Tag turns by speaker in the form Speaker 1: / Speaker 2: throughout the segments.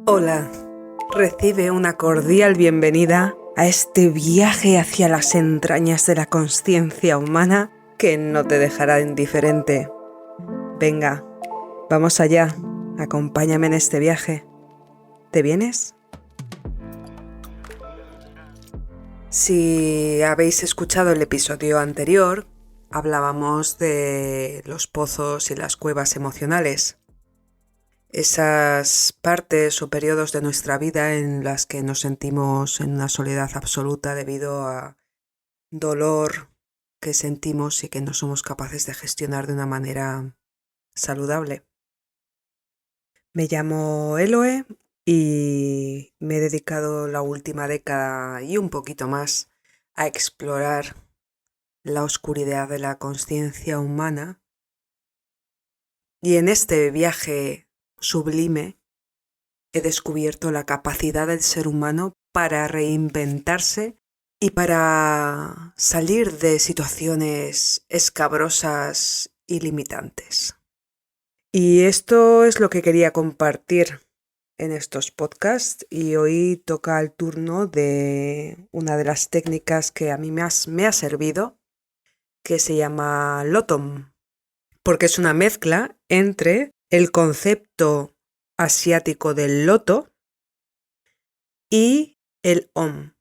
Speaker 1: Hola, recibe una cordial bienvenida a este viaje hacia las entrañas de la consciencia humana que no te dejará indiferente. Venga, vamos allá, acompáñame en este viaje. ¿Te vienes? Si habéis escuchado el episodio anterior, hablábamos de los pozos y las cuevas emocionales. Esas partes o periodos de nuestra vida en las que nos sentimos en una soledad absoluta debido a dolor que sentimos y que no somos capaces de gestionar de una manera saludable. Me llamo Eloe y me he dedicado la última década y un poquito más a explorar la oscuridad de la consciencia humana, y en este viaje sublime he descubierto la capacidad del ser humano para reinventarse y para salir de situaciones escabrosas y limitantes. Y esto es lo que quería compartir en estos podcasts, y hoy toca el turno de una de las técnicas que a mí más me ha servido, que se llama Lotom, porque es una mezcla entre el concepto asiático del loto y el Om.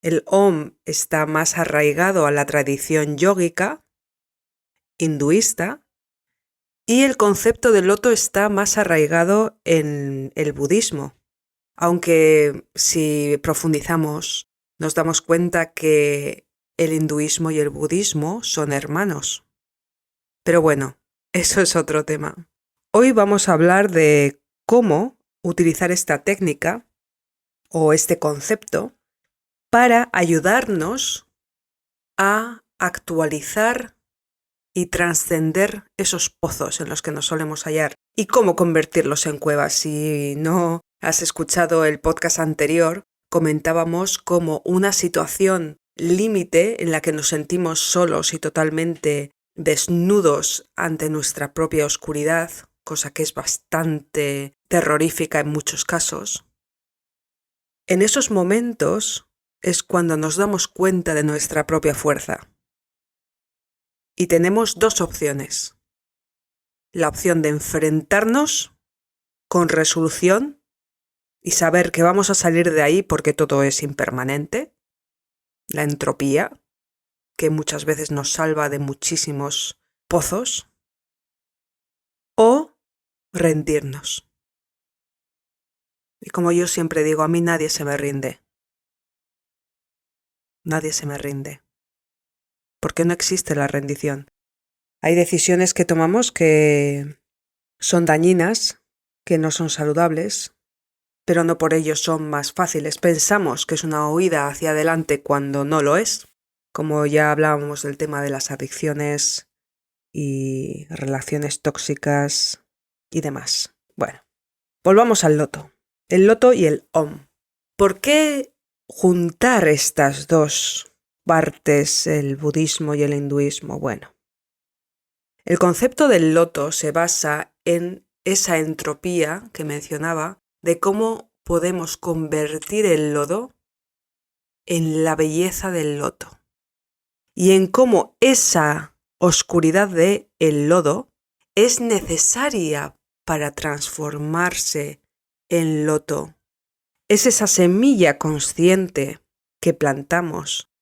Speaker 1: El Om está más arraigado a la tradición yógica, hinduista, y el concepto del loto está más arraigado en el budismo, aunque si profundizamos nos damos cuenta que el hinduismo y el budismo son hermanos. Pero bueno, eso es otro tema. Hoy vamos a hablar de cómo utilizar esta técnica o este concepto para ayudarnos a actualizar y trascender esos pozos en los que nos solemos hallar y cómo convertirlos en cuevas. Si no has escuchado el podcast anterior, comentábamos cómo una situación límite en la que nos sentimos solos y totalmente desnudos ante nuestra propia oscuridad, cosa que es bastante terrorífica en muchos casos. En esos momentos es cuando nos damos cuenta de nuestra propia fuerza. Y tenemos dos opciones. La opción de enfrentarnos con resolución y saber que vamos a salir de ahí porque todo es impermanente. La entropía, que muchas veces nos salva de muchísimos pozos. O rendirnos. Y como yo siempre digo, a mí nadie se me rinde. Nadie se me rinde. Porque no existe la rendición. Hay decisiones que tomamos que son dañinas, que no son saludables, pero no por ello son más fáciles. Pensamos que es una huida hacia adelante cuando no lo es, como ya hablábamos del tema de las adicciones y relaciones tóxicas y demás. Bueno, volvamos al loto. El loto y el Om. ¿Por qué juntar estas dos partes, el budismo y el hinduismo? Bueno, el concepto del loto se basa en esa entropía que mencionaba, de cómo podemos convertir el lodo en la belleza del loto. Y en cómo esa oscuridad del lodo es necesaria para transformarse en loto. Es esa semilla consciente que plantamos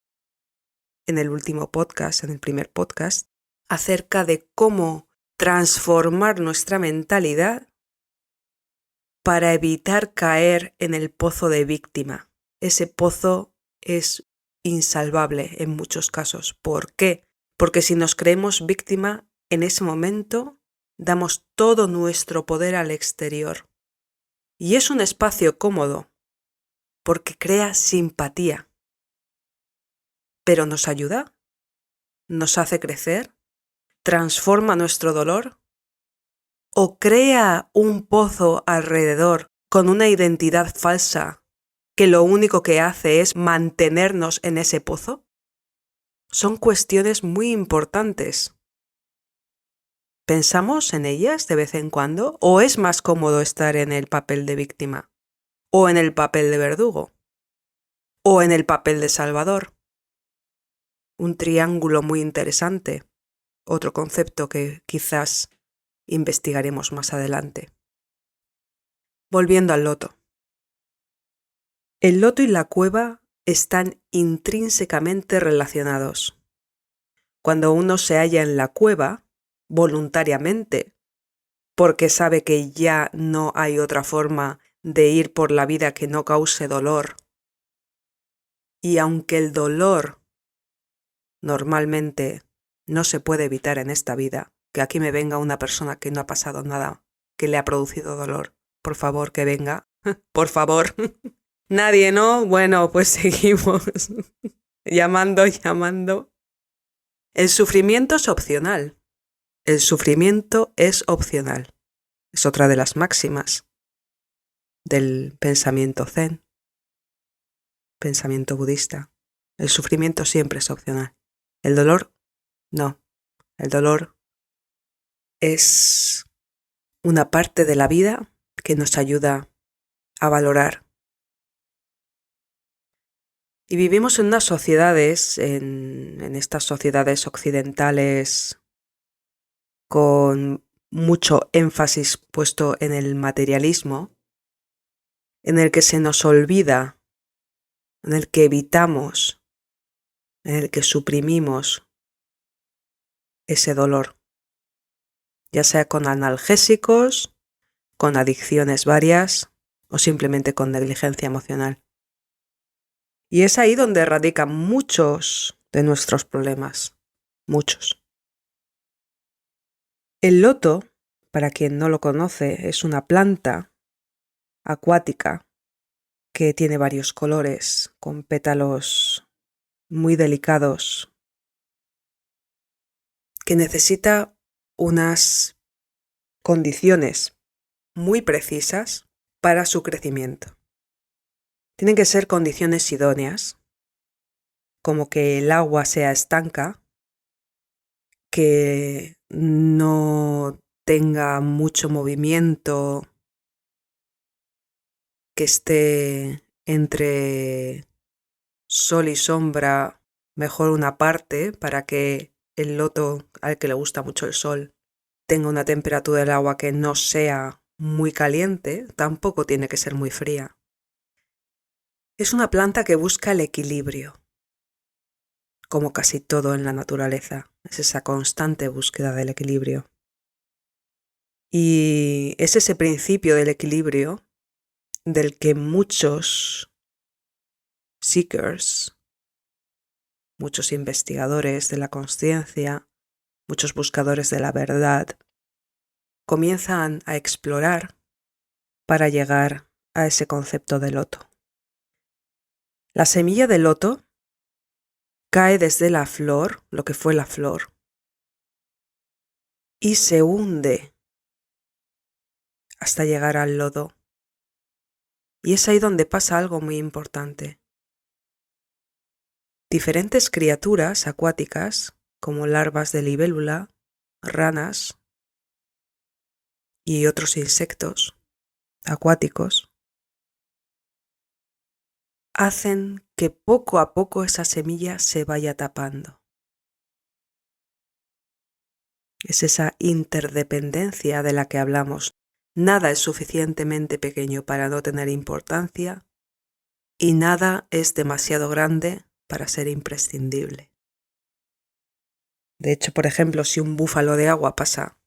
Speaker 1: en el último podcast, en el primer podcast, acerca de cómo transformar nuestra mentalidad para evitar caer en el pozo de víctima. Ese pozo es insalvable en muchos casos. ¿Por qué? Porque si nos creemos víctima, en ese momento damos todo nuestro poder al exterior. Y es un espacio cómodo, porque crea simpatía. Pero nos ayuda, nos hace crecer, transforma nuestro dolor, o crea un pozo alrededor con una identidad falsa que lo único que hace es mantenernos en ese pozo. Son cuestiones muy importantes. ¿Pensamos en ellas de vez en cuando? ¿O es más cómodo estar en el papel de víctima? ¿O en el papel de verdugo? ¿O en el papel de salvador? Un triángulo muy interesante, otro concepto que quizás investigaremos más adelante. Volviendo al loto. El loto y la cueva están intrínsecamente relacionados. Cuando uno se halla en la cueva, voluntariamente, porque sabe que ya no hay otra forma de ir por la vida que no cause dolor, y aunque el dolor normalmente no se puede evitar en esta vida, que aquí me venga una persona que no ha pasado nada, que le ha producido dolor, por favor que venga, por favor. Nadie, ¿no? Bueno, pues seguimos llamando. El sufrimiento es opcional. El sufrimiento es opcional. Es otra de las máximas del pensamiento zen, pensamiento budista. El sufrimiento siempre es opcional. El dolor, no. El dolor es una parte de la vida que nos ayuda a valorar. Y vivimos en unas sociedades, en estas sociedades occidentales, con mucho énfasis puesto en el materialismo, en el que se nos olvida, en el que evitamos, en el que suprimimos ese dolor, ya sea con analgésicos, con adicciones varias o simplemente con negligencia emocional. Y es ahí donde radican muchos de nuestros problemas, muchos. El loto, para quien no lo conoce, es una planta acuática que tiene varios colores, con pétalos muy delicados, que necesita unas condiciones muy precisas para su crecimiento. Tienen que ser condiciones idóneas, como que el agua sea estanca, que no tenga mucho movimiento, que esté entre sol y sombra, mejor una parte para que el loto al que le gusta mucho el sol tenga una temperatura del agua que no sea muy caliente, tampoco tiene que ser muy fría. Es una planta que busca el equilibrio, como casi todo en la naturaleza, es esa constante búsqueda del equilibrio. Y es ese principio del equilibrio del que muchos seekers, muchos investigadores de la consciencia, muchos buscadores de la verdad, comienzan a explorar para llegar a ese concepto de loto. La semilla de loto cae desde la flor, lo que fue la flor, y se hunde hasta llegar al lodo. Y es ahí donde pasa algo muy importante. Diferentes criaturas acuáticas, como larvas de libélula, ranas y otros insectos acuáticos, hacen que poco a poco esa semilla se vaya tapando. Es esa interdependencia de la que hablamos. Nada es suficientemente pequeño para no tener importancia y nada es demasiado grande para ser imprescindible. De hecho, por ejemplo, si un búfalo de agua pasa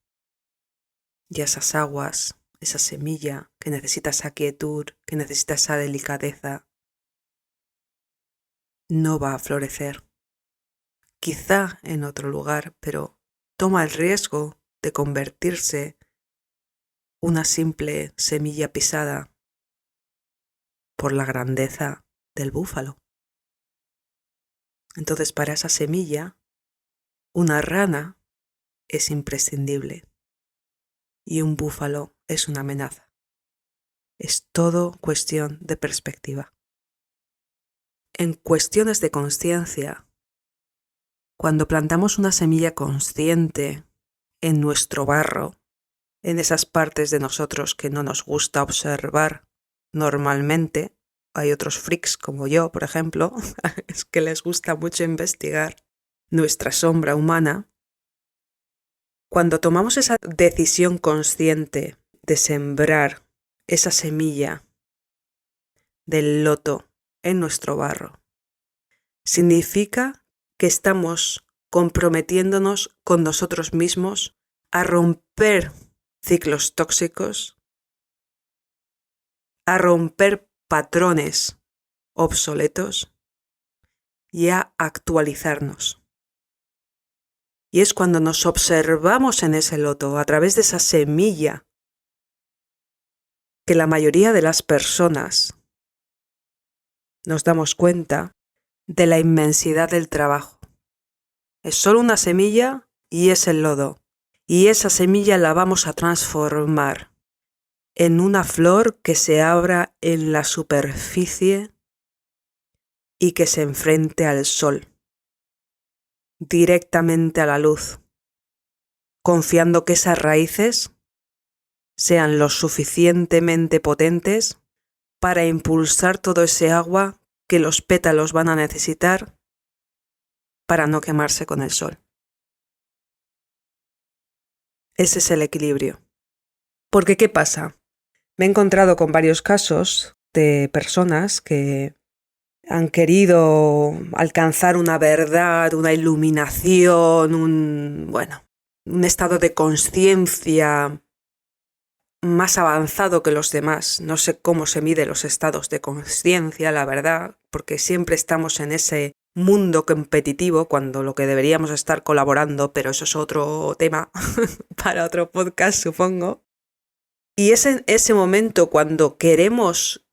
Speaker 1: y esas aguas, esa semilla que necesita esa quietud, que necesita esa delicadeza, no va a florecer. Quizá en otro lugar, pero toma el riesgo de convertirse una simple semilla pisada por la grandeza del búfalo. Entonces, para esa semilla, una rana es imprescindible y un búfalo es una amenaza. Es todo cuestión de perspectiva. En cuestiones de consciencia, cuando plantamos una semilla consciente en nuestro barro, en esas partes de nosotros que no nos gusta observar normalmente. Hay otros freaks como yo, por ejemplo, es que les gusta mucho investigar nuestra sombra humana. Cuando tomamos esa decisión consciente de sembrar esa semilla del loto en nuestro barro, significa que estamos comprometiéndonos con nosotros mismos a romper ciclos tóxicos, a romper patrones obsoletos y a actualizarnos. Y es cuando nos observamos en ese loto, a través de esa semilla, que la mayoría de las personas nos damos cuenta de la inmensidad del trabajo. Es solo una semilla y es el lodo. Y esa semilla la vamos a transformar en una flor que se abra en la superficie y que se enfrente al sol, directamente a la luz, confiando que esas raíces sean lo suficientemente potentes para impulsar todo ese agua que los pétalos van a necesitar para no quemarse con el sol. Ese es el equilibrio. Porque ¿qué pasa? Me he encontrado con varios casos de personas que han querido alcanzar una verdad, una iluminación, un estado de conciencia más avanzado que los demás. No sé cómo se mide los estados de conciencia, la verdad, porque siempre estamos en ese mundo competitivo cuando lo que deberíamos estar colaborando, pero eso es otro tema para otro podcast, supongo. Y es en ese momento cuando queremos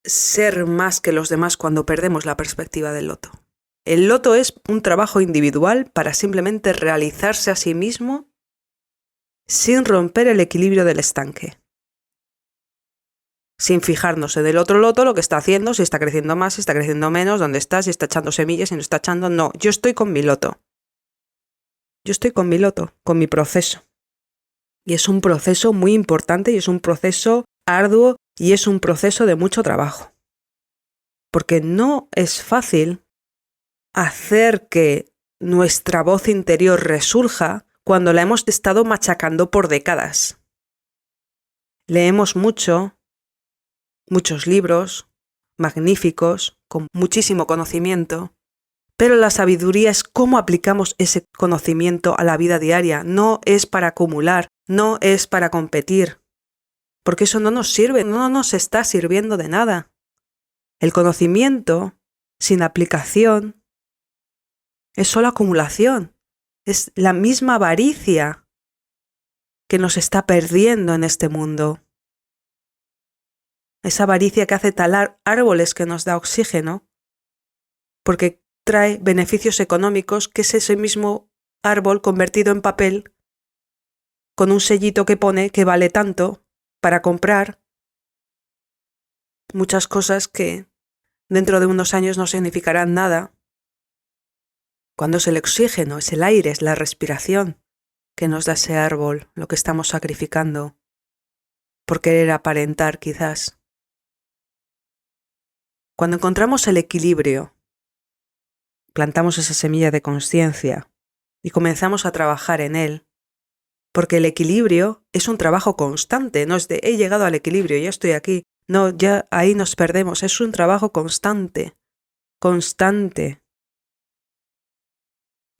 Speaker 1: ser más que los demás, cuando perdemos la perspectiva del loto. El loto es un trabajo individual para simplemente realizarse a sí mismo sin romper el equilibrio del estanque. Sin fijarnos en el otro loto, lo que está haciendo, si está creciendo más, si está creciendo menos, dónde está, si está echando semillas, si no está echando. No, yo estoy con mi loto. Yo estoy con mi loto, con mi proceso. Y es un proceso muy importante y es un proceso arduo y es un proceso de mucho trabajo. Porque no es fácil hacer que nuestra voz interior resurja cuando la hemos estado machacando por décadas. Leemos mucho, muchos libros magníficos, con muchísimo conocimiento, pero la sabiduría es cómo aplicamos ese conocimiento a la vida diaria. No es para acumular, no es para competir, porque eso no nos sirve, no nos está sirviendo de nada. El conocimiento sin aplicación es solo acumulación, es la misma avaricia que nos está perdiendo en este mundo. Esa avaricia que hace talar árboles que nos da oxígeno, porque trae beneficios económicos, que es ese mismo árbol convertido en papel, con un sellito que pone que vale tanto para comprar muchas cosas que dentro de unos años no significarán nada. Cuando es el oxígeno, es el aire, es la respiración que nos da ese árbol, lo que estamos sacrificando por querer aparentar quizás. Cuando encontramos el equilibrio, plantamos esa semilla de conciencia y comenzamos a trabajar en él, porque el equilibrio es un trabajo constante, no es de he llegado al equilibrio, ya estoy aquí. No, ya ahí nos perdemos, es un trabajo constante, constante.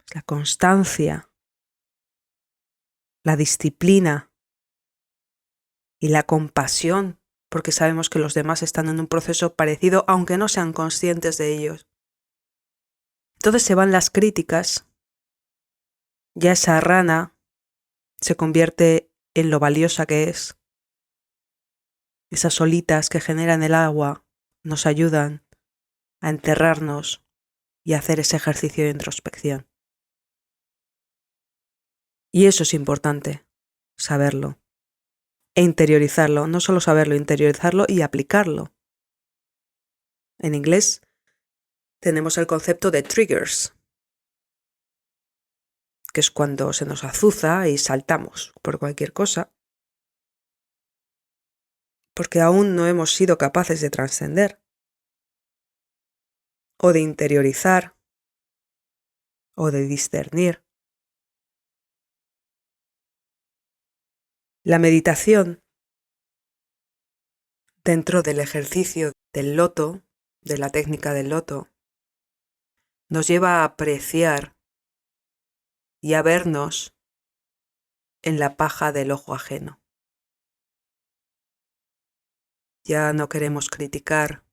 Speaker 1: Es la constancia, la disciplina y la compasión, porque sabemos que los demás están en un proceso parecido, aunque no sean conscientes de ellos. Entonces se van las críticas, ya esa rana se convierte en lo valiosa que es. Esas olitas que generan el agua nos ayudan a enterrarnos y a hacer ese ejercicio de introspección. Y eso es importante, saberlo. E interiorizarlo, no solo saberlo, interiorizarlo y aplicarlo. En inglés tenemos el concepto de triggers, que es cuando se nos azuza y saltamos por cualquier cosa, porque aún no hemos sido capaces de trascender o de interiorizar o de discernir. La meditación, dentro del ejercicio del loto, de la técnica del loto, nos lleva a apreciar y a vernos en la paja del ojo ajeno. Ya no queremos criticar,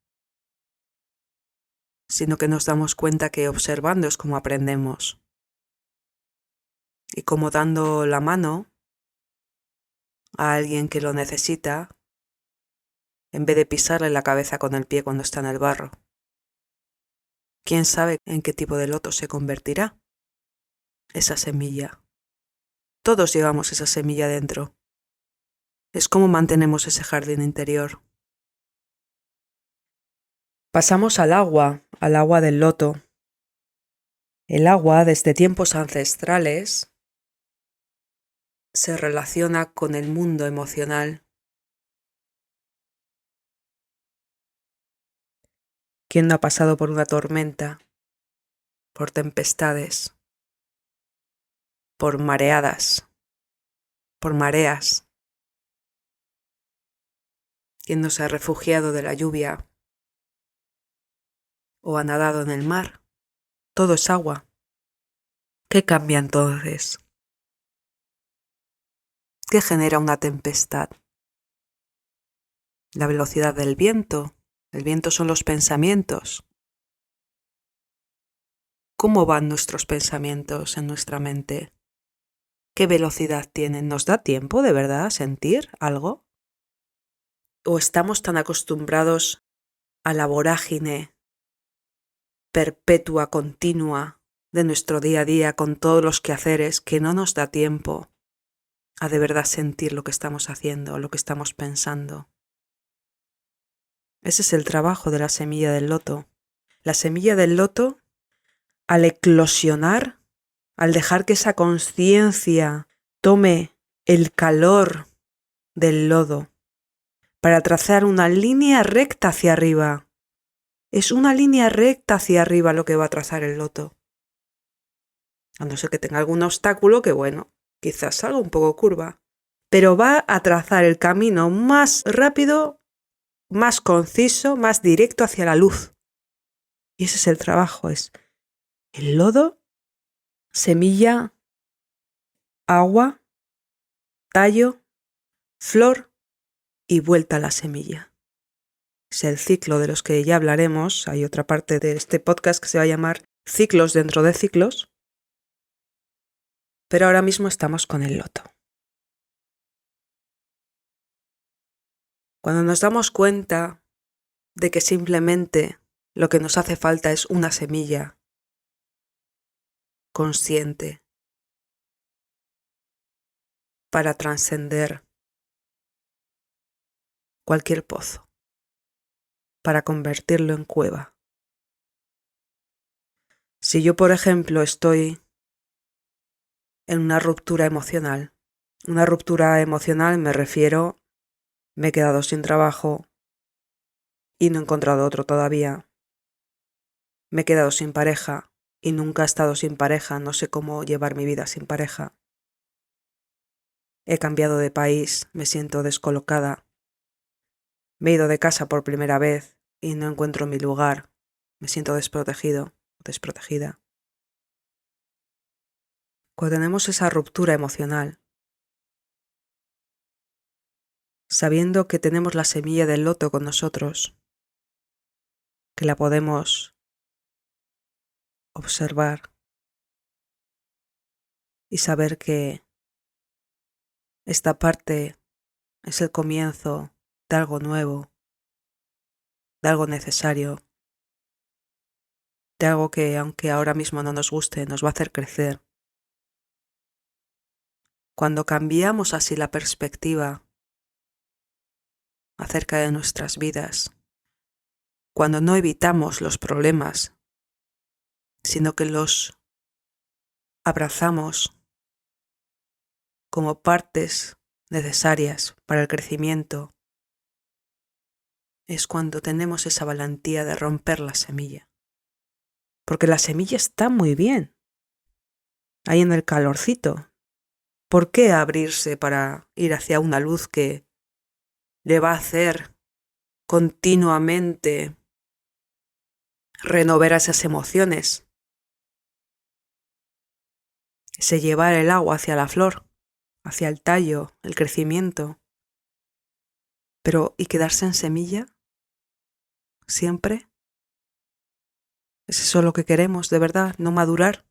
Speaker 1: sino que nos damos cuenta que observando es como aprendemos. Y como dando la mano a alguien que lo necesita, en vez de pisarle la cabeza con el pie cuando está en el barro. ¿Quién sabe en qué tipo de loto se convertirá esa semilla? Todos llevamos esa semilla dentro. Es como mantenemos ese jardín interior. Pasamos al agua del loto. El agua, desde tiempos ancestrales, se relaciona con el mundo emocional. ¿Quién no ha pasado por una tormenta, por tempestades, por mareadas, por mareas? ¿Quién no se ha refugiado de la lluvia o ha nadado en el mar? Todo es agua. ¿Qué cambia entonces? ¿Qué genera una tempestad? La velocidad del viento. El viento son los pensamientos. ¿Cómo van nuestros pensamientos en nuestra mente? ¿Qué velocidad tienen? ¿Nos da tiempo de verdad a sentir algo? ¿O estamos tan acostumbrados a la vorágine perpetua, continua de nuestro día a día con todos los quehaceres que no nos da tiempo a de verdad sentir lo que estamos haciendo, lo que estamos pensando? Ese es el trabajo de la semilla del loto. La semilla del loto, al eclosionar, al dejar que esa conciencia tome el calor del lodo para trazar una línea recta hacia arriba. Es una línea recta hacia arriba lo que va a trazar el loto. A no ser que tenga algún obstáculo que, bueno, quizás salga un poco curva. Pero va a trazar el camino más rápido, más conciso, más directo hacia la luz. Y ese es el trabajo, es el lodo, semilla, agua, tallo, flor y vuelta a la semilla. Es el ciclo de los que ya hablaremos. Hay otra parte de este podcast que se va a llamar Ciclos dentro de ciclos. Pero ahora mismo estamos con el loto. Cuando nos damos cuenta de que simplemente lo que nos hace falta es una semilla consciente para trascender cualquier pozo, para convertirlo en cueva. Si yo, por ejemplo, estoy en una ruptura emocional me refiero, me he quedado sin trabajo y no he encontrado otro todavía. Me he quedado sin pareja y nunca he estado sin pareja, no sé cómo llevar mi vida sin pareja. He cambiado de país, me siento descolocada. Me he ido de casa por primera vez y no encuentro mi lugar. Me siento desprotegido o desprotegida. Cuando tenemos esa ruptura emocional, sabiendo que tenemos la semilla del loto con nosotros, que la podemos observar y saber que esta parte es el comienzo de algo nuevo, de algo necesario, de algo que, aunque ahora mismo no nos guste, nos va a hacer crecer. Cuando cambiamos así la perspectiva acerca de nuestras vidas, cuando no evitamos los problemas, sino que los abrazamos como partes necesarias para el crecimiento, es cuando tenemos esa valentía de romper la semilla. Porque la semilla está muy bien, ahí en el calorcito. ¿Por qué abrirse para ir hacia una luz que le va a hacer continuamente renovar esas emociones? Ese llevar el agua hacia la flor, hacia el tallo, el crecimiento. Pero, ¿y quedarse en semilla? ¿Siempre? ¿Es eso lo que queremos, de verdad? ¿No madurar?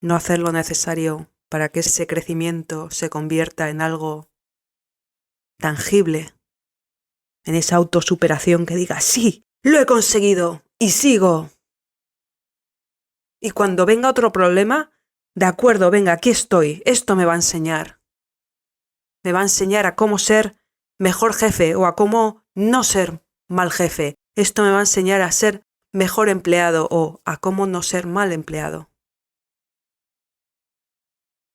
Speaker 1: ¿No hacer lo necesario para que ese crecimiento se convierta en algo tangible? En esa autosuperación que diga, sí, lo he conseguido y sigo. Y cuando venga otro problema, de acuerdo, venga, aquí estoy, esto me va a enseñar. Me va a enseñar a cómo ser mejor jefe o a cómo no ser mal jefe. Esto me va a enseñar a ser mejor empleado o a cómo no ser mal empleado.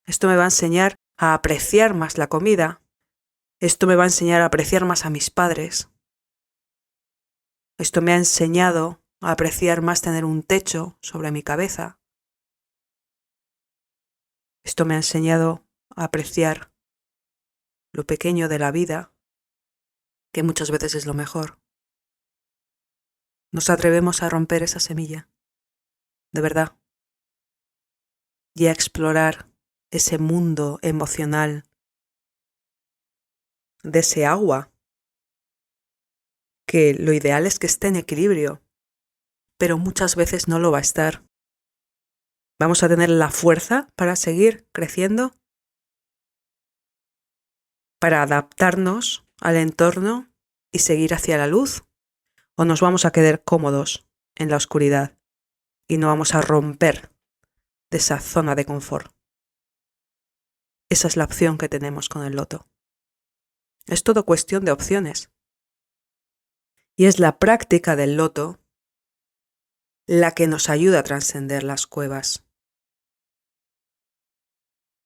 Speaker 1: Esto me va a enseñar a apreciar más la comida. Esto me va a enseñar a apreciar más a mis padres. Esto me ha enseñado a apreciar más tener un techo sobre mi cabeza. Esto me ha enseñado a apreciar lo pequeño de la vida, que muchas veces es lo mejor. Nos atrevemos a romper esa semilla, de verdad, y a explorar ese mundo emocional de ese agua, que lo ideal es que esté en equilibrio, pero muchas veces no lo va a estar. ¿Vamos a tener la fuerza para seguir creciendo? ¿Para adaptarnos al entorno y seguir hacia la luz? ¿O nos vamos a quedar cómodos en la oscuridad y no vamos a romper de esa zona de confort? Esa es la opción que tenemos con el loto. Es todo cuestión de opciones. Y es la práctica del loto la que nos ayuda a trascender las cuevas,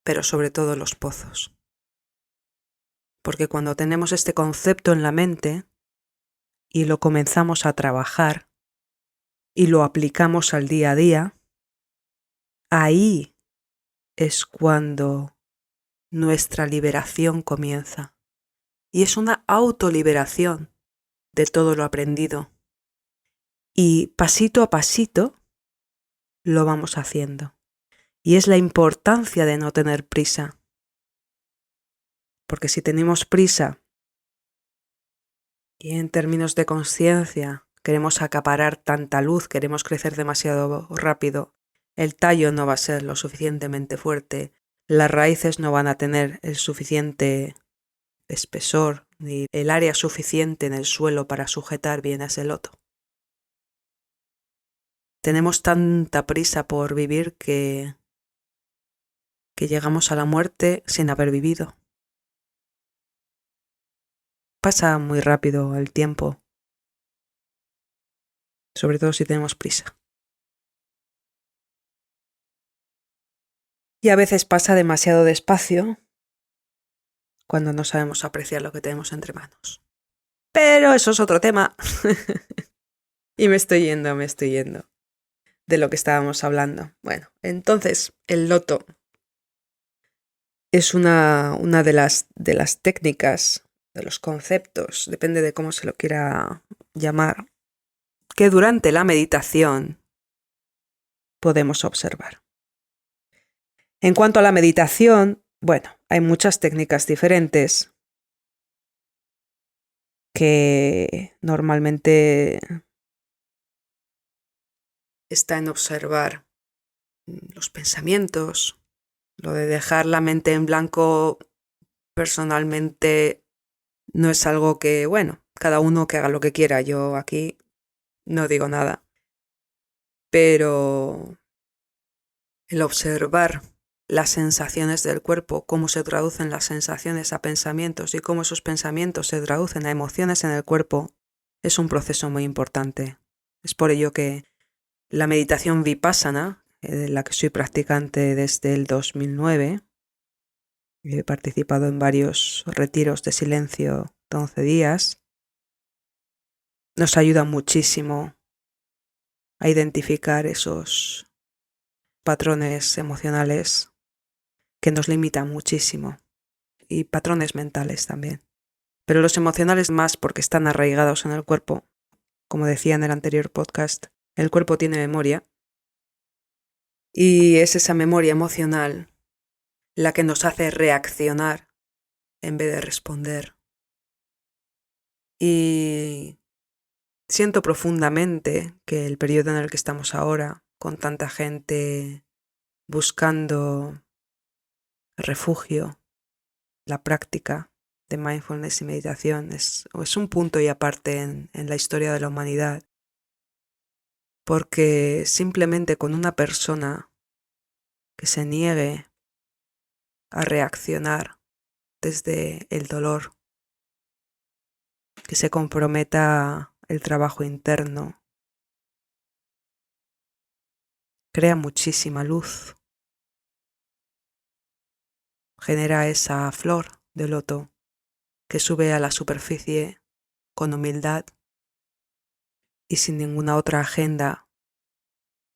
Speaker 1: pero sobre todo los pozos. Porque cuando tenemos este concepto en la mente y lo comenzamos a trabajar y lo aplicamos al día a día, ahí es cuando nuestra liberación comienza. Y es una autoliberación de todo lo aprendido. Y pasito a pasito lo vamos haciendo. Y es la importancia de no tener prisa. Porque si tenemos prisa y en términos de conciencia queremos acaparar tanta luz, queremos crecer demasiado rápido, el tallo no va a ser lo suficientemente fuerte, las raíces no van a tener el suficiente espesor ni el área suficiente en el suelo para sujetar bien a ese loto. Tenemos tanta prisa por vivir que llegamos a la muerte sin haber vivido. Pasa muy rápido el tiempo, sobre todo si tenemos prisa. Y a veces pasa demasiado despacio cuando no sabemos apreciar lo que tenemos entre manos. Pero eso es otro tema. Y me estoy yendo de lo que estábamos hablando. Bueno, entonces el loto es una de las técnicas, de los conceptos, depende de cómo se lo quiera llamar, que durante la meditación podemos observar. En cuanto a la meditación, bueno, hay muchas técnicas diferentes que normalmente está en observar los pensamientos. Lo de dejar la mente en blanco personalmente no es algo que, bueno, cada uno que haga lo que quiera. Yo aquí no digo nada. Pero el observar las sensaciones del cuerpo, cómo se traducen las sensaciones a pensamientos y cómo esos pensamientos se traducen a emociones en el cuerpo, es un proceso muy importante. Es por ello que la meditación vipassana, de la que soy practicante desde el 2009. He participado en varios retiros de silencio de 11 días. Nos ayuda muchísimo a identificar esos patrones emocionales que nos limitan muchísimo, y patrones mentales también. Pero los emocionales más porque están arraigados en el cuerpo. Como decía en el anterior podcast, el cuerpo tiene memoria y es esa memoria emocional la que nos hace reaccionar en vez de responder. Y siento profundamente que el periodo en el que estamos ahora, con tanta gente buscando refugio, la práctica de mindfulness y meditación es un punto y aparte en la historia de la humanidad, porque simplemente con una persona que se niegue a reaccionar desde el dolor, que se comprometa el trabajo interno, crea muchísima luz, genera esa flor de loto que sube a la superficie con humildad y sin ninguna otra agenda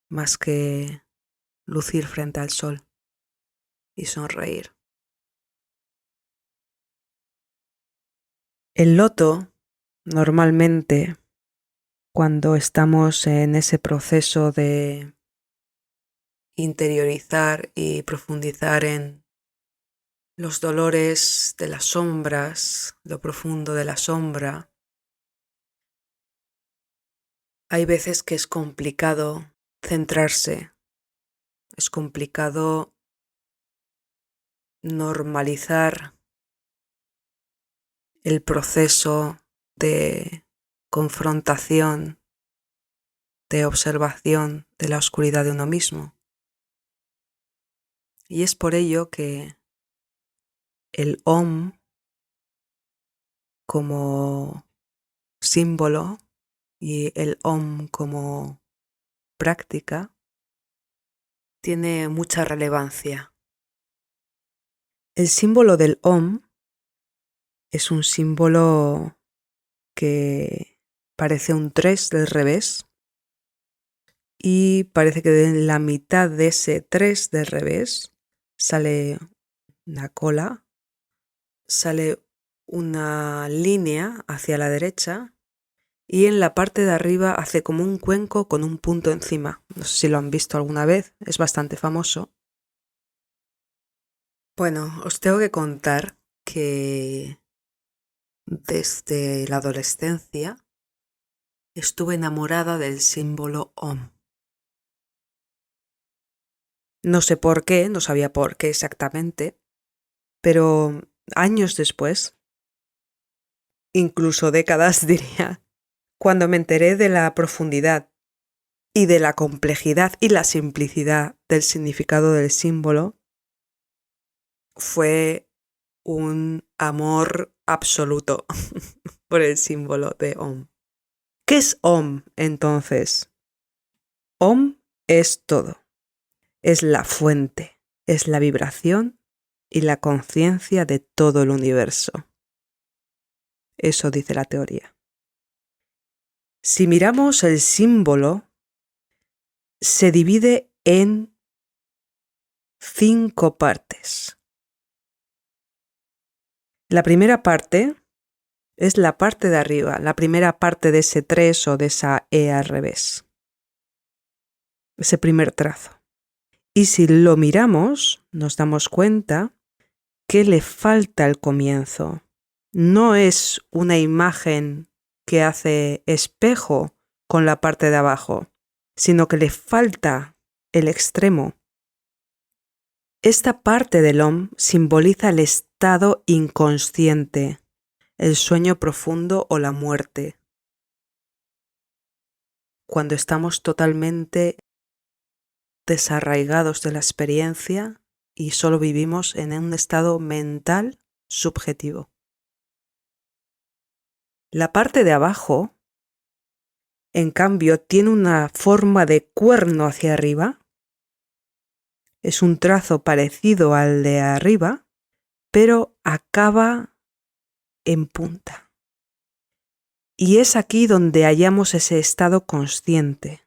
Speaker 1: más que lucir frente al sol y sonreír. El loto, normalmente, cuando estamos en ese proceso de interiorizar y profundizar en los dolores de las sombras, lo profundo de la sombra, hay veces que es complicado centrarse, es complicado normalizar el proceso de confrontación, de observación de la oscuridad de uno mismo. Y es por ello que el Om como símbolo y el Om como práctica tiene mucha relevancia. El símbolo del Om es un símbolo que parece un 3 del revés y parece que de la mitad de ese 3 del revés sale una cola, sale una línea hacia la derecha y en la parte de arriba hace como un cuenco con un punto encima. No sé si lo han visto alguna vez, es bastante famoso. Bueno, os tengo que contar que desde la adolescencia estuve enamorada del símbolo Om. No sé por qué, no sabía por qué exactamente, pero años después, incluso décadas diría, cuando me enteré de la profundidad y de la complejidad y la simplicidad del significado del símbolo, fue un amor absoluto por el símbolo de Om. ¿Qué es Om entonces? Om es todo. Es la fuente, es la vibración y la conciencia de todo el universo. Eso dice la teoría. Si miramos el símbolo, se divide en 5 partes. La primera parte es la parte de arriba, la primera parte de ese 3 o de esa E al revés. Ese primer trazo. Y si lo miramos, nos damos cuenta que le falta el comienzo. No es una imagen que hace espejo con la parte de abajo, sino que le falta el extremo. Esta parte del Om simboliza el estado inconsciente, el sueño profundo o la muerte. Cuando estamos totalmente desarraigados de la experiencia y solo vivimos en un estado mental subjetivo. La parte de abajo, en cambio, tiene una forma de cuerno hacia arriba Es un trazo parecido al de arriba, pero acaba en punta. Y es aquí donde hallamos ese estado consciente,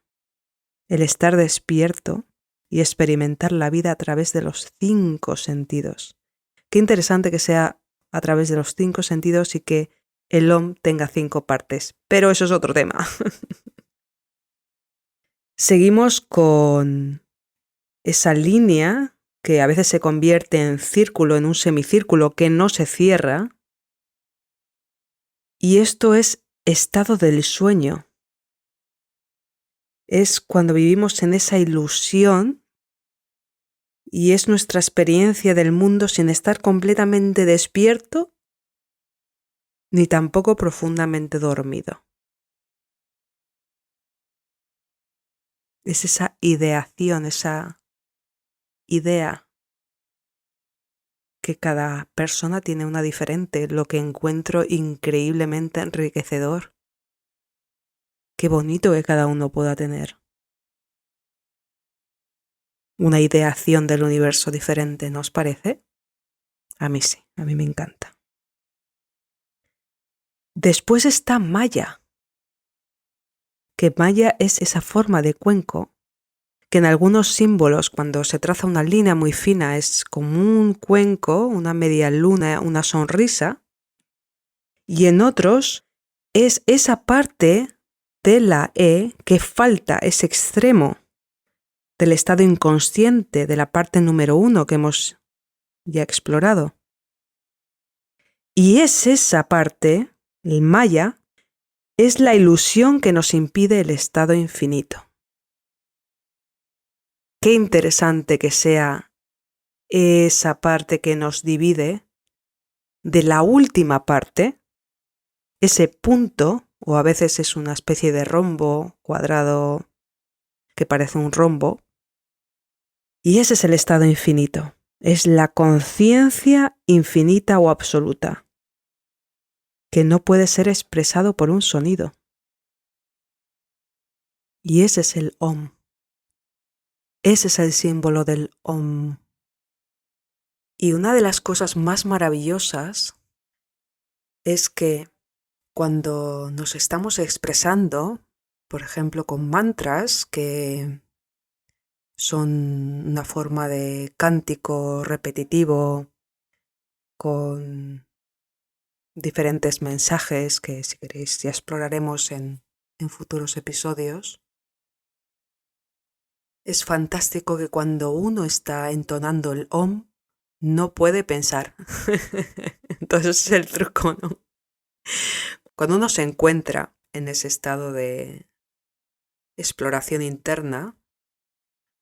Speaker 1: el estar despierto y experimentar la vida a través de los 5 sentidos. Qué interesante que sea a través de los 5 sentidos y que el OM tenga 5 partes, pero eso es otro tema. Seguimos con esa línea que a veces se convierte en círculo, en un semicírculo que no se cierra, y esto es estado del sueño. Es cuando vivimos en esa ilusión y es nuestra experiencia del mundo sin estar completamente despierto ni tampoco profundamente dormido. Es esa ideación, esa idea que cada persona tiene una diferente, lo que encuentro increíblemente enriquecedor. Qué bonito que cada uno pueda tener una ideación del universo diferente, ¿no os parece? A mí sí, a mí me encanta. Después está Maya, que Maya es esa forma de cuenco que en algunos símbolos, cuando se traza una línea muy fina, es como un cuenco, una media luna, una sonrisa, y en otros es esa parte de la E que falta, ese extremo del estado inconsciente de la parte número 1 que hemos ya explorado. Y es esa parte, el Maya, es la ilusión que nos impide el estado infinito. Qué interesante que sea esa parte que nos divide de la última parte, ese punto, o a veces es una especie de rombo cuadrado que parece un rombo, y ese es el estado infinito, es la conciencia infinita o absoluta, que no puede ser expresado por un sonido. Y ese es el Om. Ese es el símbolo del Om. Y una de las cosas más maravillosas es que cuando nos estamos expresando, por ejemplo, con mantras, que son una forma de cántico repetitivo con diferentes mensajes que, si queréis, ya exploraremos en futuros episodios, es fantástico que cuando uno está entonando el Om, no puede pensar. Entonces es el truco, ¿no? Cuando uno se encuentra en ese estado de exploración interna,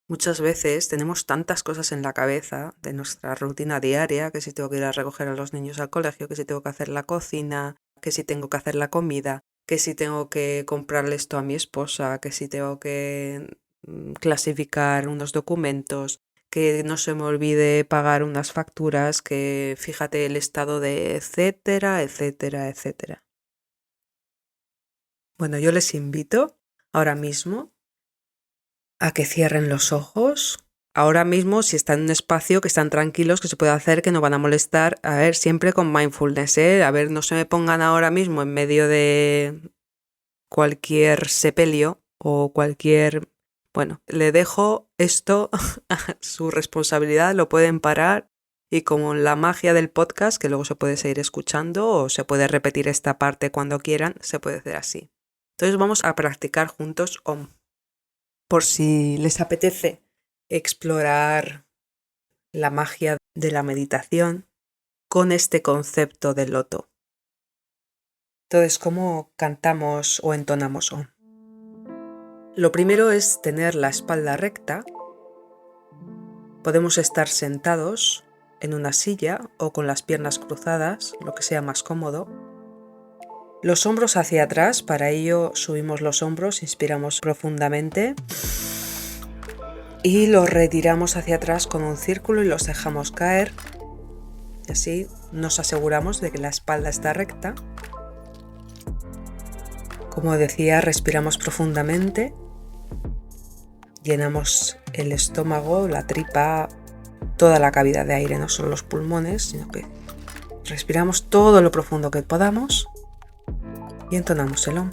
Speaker 1: muchas veces tenemos tantas cosas en la cabeza de nuestra rutina diaria, que si tengo que ir a recoger a los niños al colegio, que si tengo que hacer la cocina, que si tengo que hacer la comida, que si tengo que comprarle esto a mi esposa, que si tengo que clasificar unos documentos, que no se me olvide pagar unas facturas, que fíjate el estado de etcétera, etcétera, etcétera. Bueno, yo les invito ahora mismo a que cierren los ojos. Ahora mismo, si están en un espacio, que están tranquilos, que se puede hacer, que no van a molestar. A ver, siempre con mindfulness, ¿eh? A ver, no se me pongan ahora mismo en medio de cualquier sepelio o cualquier... Bueno, le dejo esto a su responsabilidad, lo pueden parar y como la magia del podcast, que luego se puede seguir escuchando o se puede repetir esta parte cuando quieran, se puede hacer así. Entonces vamos a practicar juntos Om. Por si les apetece explorar la magia de la meditación con este concepto del loto. Entonces, ¿cómo cantamos o entonamos Om? Lo primero es tener la espalda recta. Podemos estar sentados en una silla o con las piernas cruzadas, lo que sea más cómodo. Los hombros hacia atrás, para ello subimos los hombros, inspiramos profundamente y los retiramos hacia atrás con un círculo y los dejamos caer. Y así nos aseguramos de que la espalda está recta. Como decía, respiramos profundamente llenamos el estómago, la tripa, toda la cavidad de aire, no solo los pulmones, sino que respiramos todo lo profundo que podamos y entonamos el Om.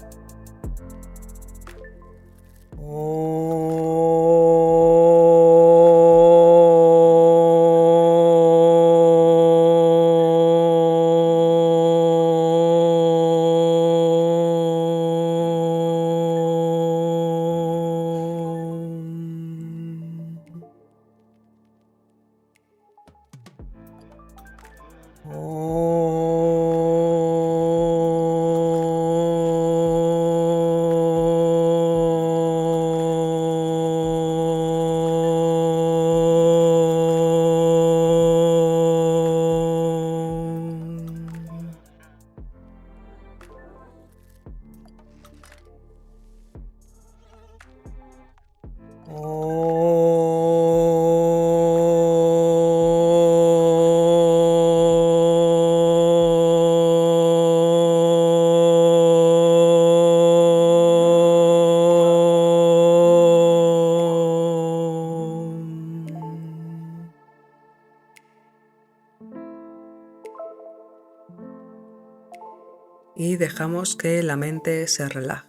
Speaker 1: Y dejamos que la mente se relaje.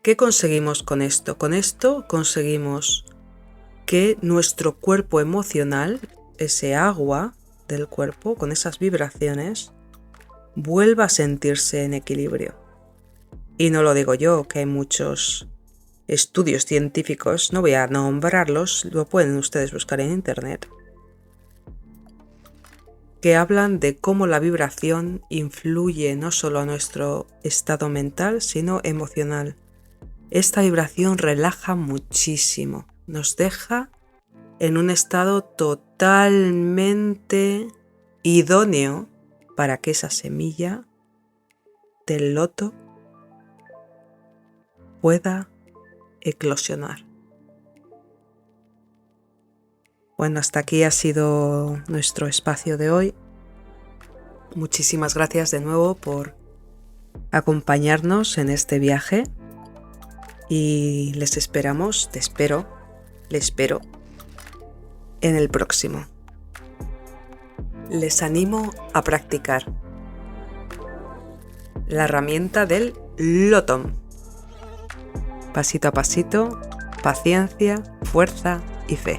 Speaker 1: ¿Qué conseguimos con esto? Con esto conseguimos que nuestro cuerpo emocional, ese agua del cuerpo, con esas vibraciones, vuelva a sentirse en equilibrio. Y no lo digo yo, que hay muchos estudios científicos, no voy a nombrarlos, lo pueden ustedes buscar en internet, que hablan de cómo la vibración influye no solo a nuestro estado mental, sino emocional. Esta vibración relaja muchísimo, nos deja en un estado totalmente idóneo para que esa semilla del loto pueda eclosionar. Bueno, hasta aquí ha sido nuestro espacio de hoy. Muchísimas gracias de nuevo por acompañarnos en este viaje y les esperamos, le espero en el próximo. Les animo a practicar la herramienta del Lotom. Pasito a pasito, paciencia, fuerza y fe.